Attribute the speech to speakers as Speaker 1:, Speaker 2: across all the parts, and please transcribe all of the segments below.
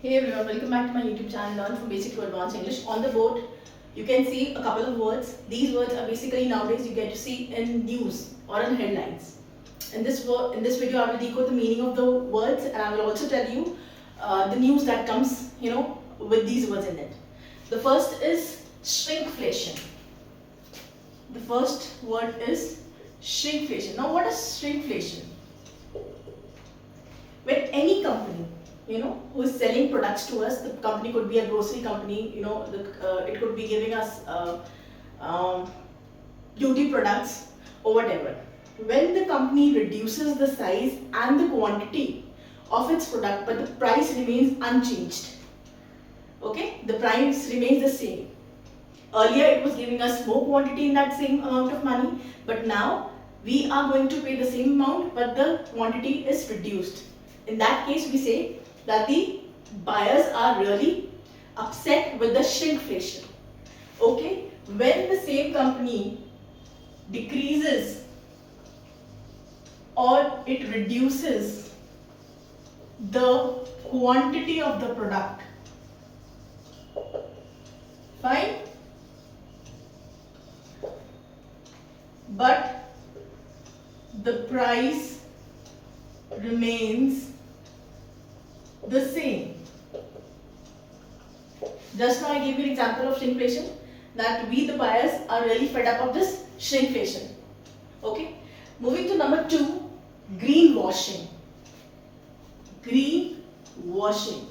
Speaker 1: Hey everyone, welcome back to my YouTube channel Learn from Basic to Advanced English. On the board, you can see a couple of words. These words are basically nowadays you get to see in news or in headlines. In this video, I will decode the meaning of the words, and I will also tell you the news that comes, with these words in it. The first is shrinkflation. The first word is shrinkflation. Now, what is shrinkflation? When any company who is selling products to us, the company could be a grocery company, it could be giving us beauty products or whatever. When the company reduces the size and the quantity of its product, but the price remains unchanged, okay, the price remains the same. Earlier it was giving us more quantity in that same amount of money, but now we are going to pay the same amount, but the quantity is reduced. In that case, we say that the buyers are really upset with the shrinkflation. Okay, when the same company decreases or it reduces the quantity of the product, fine, but the price remains the same. Just now I gave you an example of shrinkflation, that we the buyers are really fed up of this shrinkflation. Okay, moving to number 2, greenwashing. Greenwashing.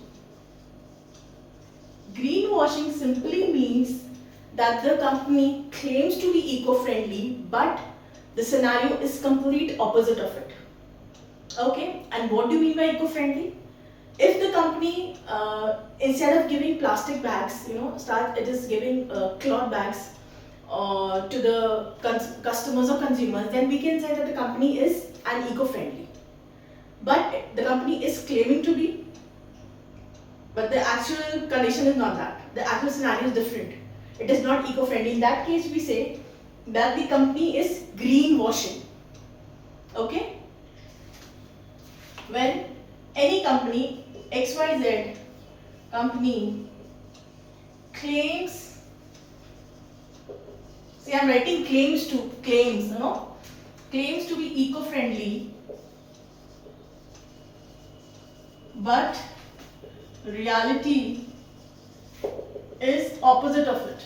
Speaker 1: Greenwashing simply means that the company claims to be eco-friendly, but the scenario is complete opposite of it. Okay, and what do you mean by eco-friendly? If the company instead of giving plastic bags, it is giving cloth bags to the customers or consumers, then we can say that the company is an eco-friendly. But the company is claiming to be, but the actual condition is not that. The actual scenario is different. It is not eco-friendly. In that case, we say that the company is greenwashing. Okay? When any company, XYZ company, claims, see, I'm writing claims to be eco-friendly, but reality is opposite of it.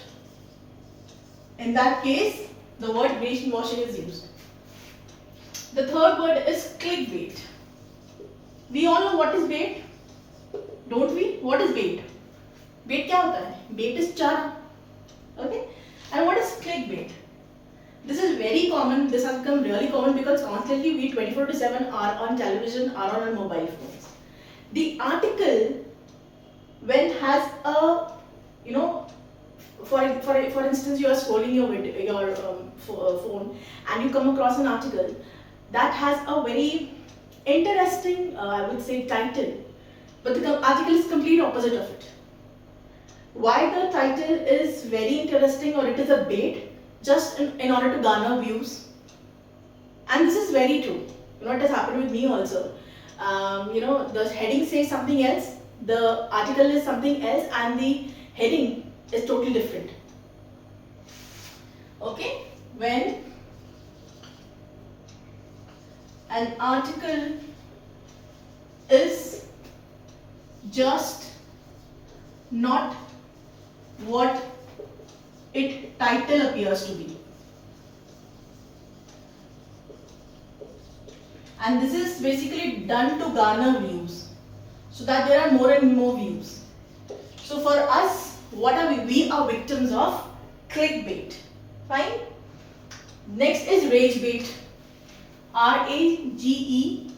Speaker 1: In that case, the word greenwashing is used. The third word is clickbait. We all know what is bait, don't we? What is bait? Bait क्या होता है? Bait is चारा. Okay? And what is clickbait? This is very common. This has become really common because constantly we 24/7 are on television, are on our mobile phones. The article, when has a, for instance, you are scrolling your phone and you come across an article that has a very interesting, I would say, title, but the article is complete opposite of it. Why the title is very interesting or it is a bait? Just in order to garner views. And this is very true. It has happened with me also. The heading says something else, the article is something else, and the heading is totally different. Okay? When an article is just not what its title appears to be. And this is basically done to garner views, so that there are more and more views. So for us, what are we? We are victims of clickbait. Fine? Next is rage bait. RAGEBAIT.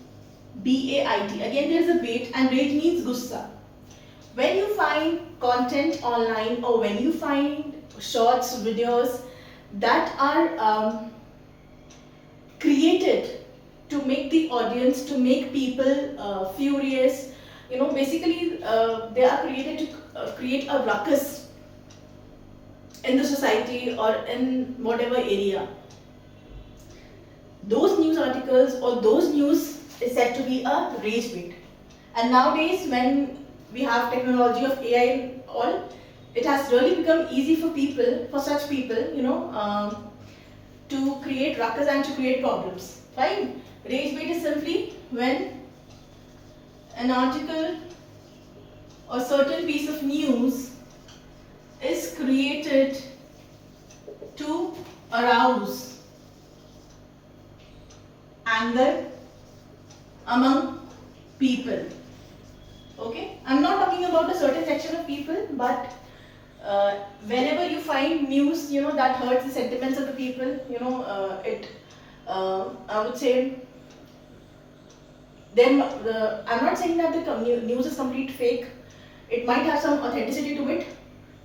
Speaker 1: Again, there is a bait, and rage means gussa. When you find content online or when you find shorts, videos that are created to make the audience, to make people furious, basically they are created to create a ruckus in the society or in whatever area. Those news articles or those news is said to be a rage bait. And nowadays, when we have technology of AI and all, it has really become easy for people, for such people, to create ruckus and to create problems. Fine. Rage bait is simply when an article or certain piece of news is created to arouse anger among people. Okay, I'm not talking about a certain section of people, but whenever you find news, that hurts the sentiments of the people, I would say, I'm not saying that the news is complete fake. It might have some authenticity to it,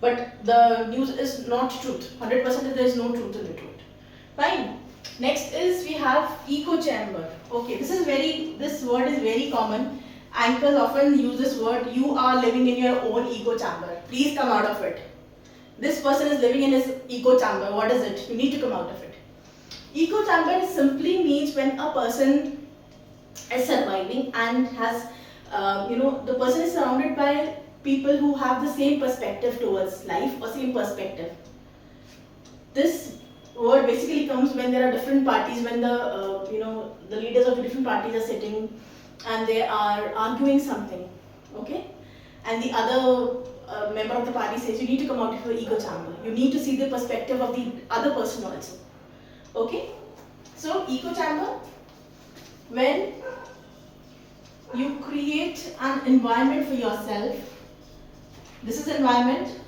Speaker 1: but the news is not truth. 100% there is no truth in it. Fine. Next is we have echo chamber. Okay, this word is very common. Anchors often use this word. You are living in your own echo chamber. Please come out of it. This person is living in his echo chamber. What is it? You need to come out of it. Echo chamber simply means when a person is surviving and has, the person is surrounded by people who have the same perspective towards life or same perspective. This word basically comes when there are different parties, when the leaders of the different parties are sitting and they are arguing something, okay, and the other member of the party says you need to come out of your ego chamber, you need to see the perspective of the other person also. Okay, so echo chamber, when you create an environment for yourself, this is environment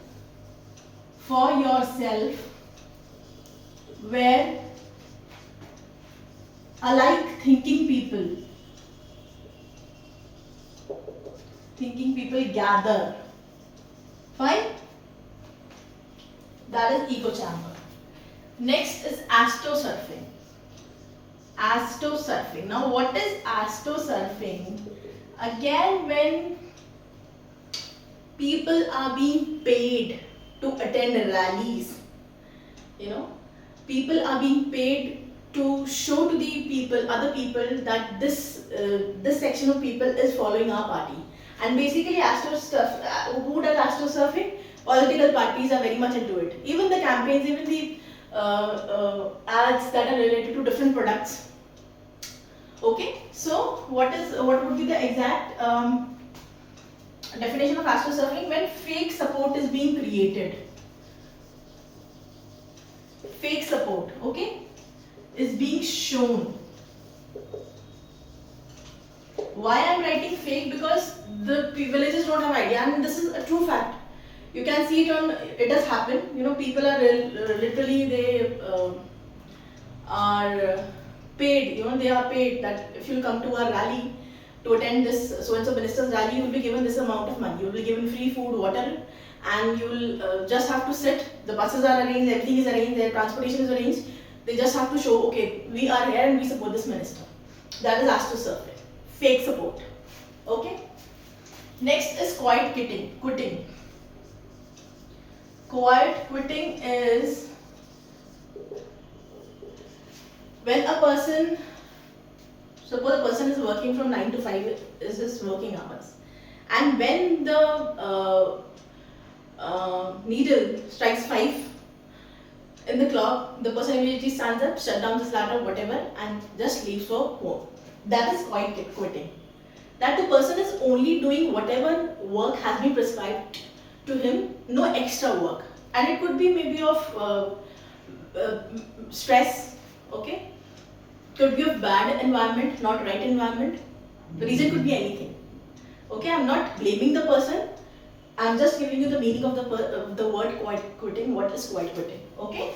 Speaker 1: for yourself where alike thinking people gather. Fine? That is echo chamber. Next is astrosurfing. Astrosurfing. Now what is astrosurfing? Again, when people are being paid to attend rallies, people are being paid to show to the other people that this section of people is following our party. And basically, who does astrosurfing? Political parties are very much into it. Even the campaigns, even the ads that are related to different products. Okay, so what would be the exact definition of astrosurfing? When fake support is being created. Fake support, okay, is being shown. Why I am writing fake? Because the villagers don't have idea, and this is a true fact. You can see it does happen. People are literally, they are paid. They are paid that if you come to our rally to attend this so and so minister's rally, you will be given this amount of money. You will be given free food, water, and you will just have to sit. The buses are arranged, everything is arranged, their transportation is arranged. They just have to show, okay, we are here and we support this minister. That is astrosurfing. Fake support. Okay. Next is quiet quitting. Quiet quitting is when a person, suppose a person is working from 9 to 5 is his working hours, and when the needle strikes 5 in the clock, the person immediately stands up, shut down his laptop, whatever, and just leaves for home. That is quiet quitting. That the person is only doing whatever work has been prescribed to him, no extra work. And it could be maybe of stress, okay? Could be of bad environment, not right environment. The reason could be anything. Okay, I'm not blaming the person. I'm just giving you the meaning of the word quiet quitting. What is quiet quitting? Okay?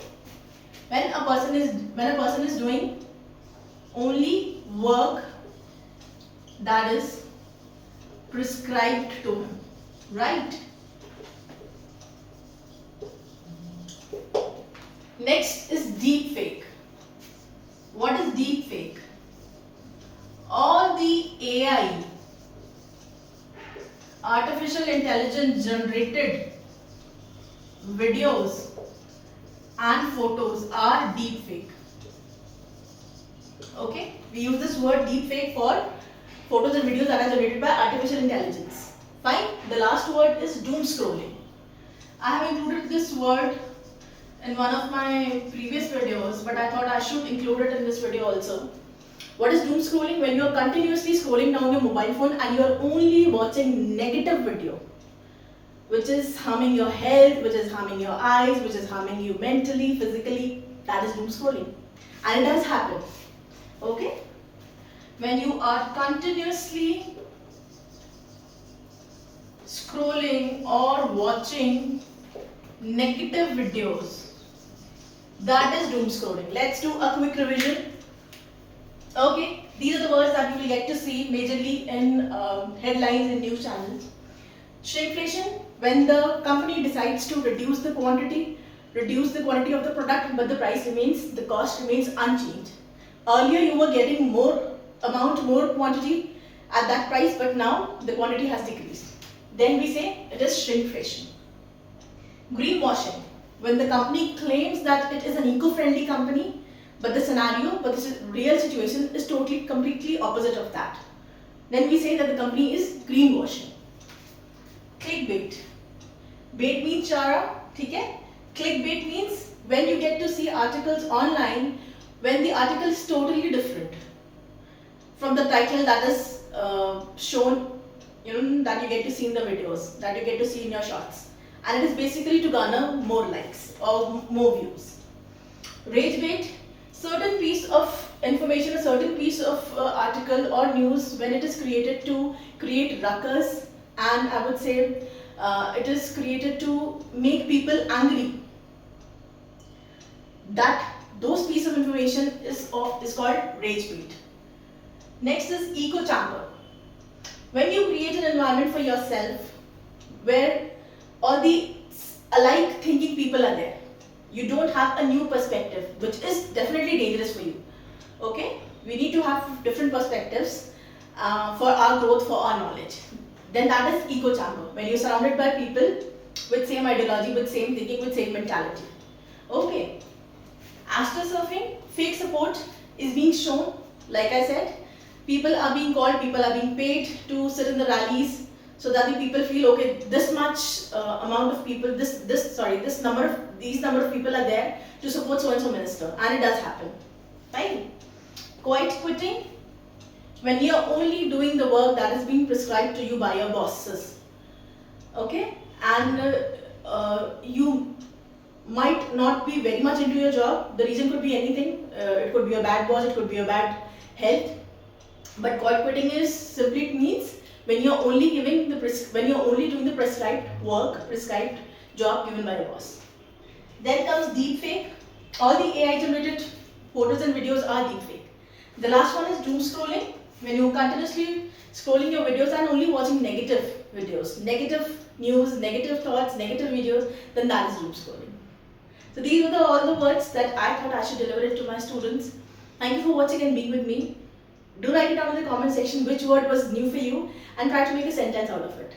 Speaker 1: When a person is doing only work that is prescribed to him, right? Next is deep fake. What is deep fake? All the AI, artificial intelligence generated videos and photos are deep fake. Okay, we use this word deep fake for photos and videos that are generated by artificial intelligence. Fine. The last word is doom scrolling. I have included this word in one of my previous videos, but I thought I should include it in this video also. What is doom scrolling? When you are continuously scrolling down your mobile phone and you are only watching negative video, which is harming your health, which is harming your eyes, which is harming you mentally, physically, that is doom scrolling. And it does happen. Okay? When you are continuously scrolling or watching negative videos, that is doom scrolling. Let's do a quick revision. Okay, these are the words that you will get to see majorly in headlines in news channels. Shrinkflation, when the company decides to reduce the quantity of the product, but the cost remains unchanged. Earlier you were getting more quantity at that price, but now the quantity has decreased. Then we say it is shrinkflation. Greenwashing, when the company claims that it is an eco-friendly company, but the real situation is completely opposite of that. Then we say that the company is greenwashing. Clickbait. Bait means chara, okay? Clickbait means when you get to see articles online when the article is totally different from the title that is shown, that you get to see in the videos, that you get to see in your shorts. And it is basically to garner more likes or more views. Rage bait, certain piece of information, a certain piece of article or news, when it is created to create ruckus, and I would say it is created to make people angry, those piece of information is called rage bait. Next is echo chamber. When you create an environment for yourself where all the alike thinking people are there, you don't have a new perspective, which is definitely dangerous for you. Okay, we need to have different perspectives for our growth, for our knowledge. Then that is echo chamber, when you're surrounded by people with same ideology, with same thinking, with same mentality. Okay, astrosurfing, fake support is being shown. Like I said, people are being called, people are being paid to sit in the rallies, so that the people feel, okay, this much amount of people, these number of people are there to support so and so minister, and it does happen. Right? Quiet quitting, when you are only doing the work that is being prescribed to you by your bosses. Okay, and you might not be very much into your job. The reason could be anything. It could be a bad boss, it could be a bad health. But quiet quitting is simply, it means when you're only doing the prescribed job given by the boss. Then comes deepfake. All the AI generated photos and videos are deepfake. The last one is doom scrolling. When you're continuously scrolling your videos and only watching negative videos, negative news, negative thoughts, negative videos, then that is doom scrolling. So these were all the words that I thought I should deliver it to my students. Thank you for watching and being with me. Do write it down in the comment section which word was new for you and try to make a sentence out of it.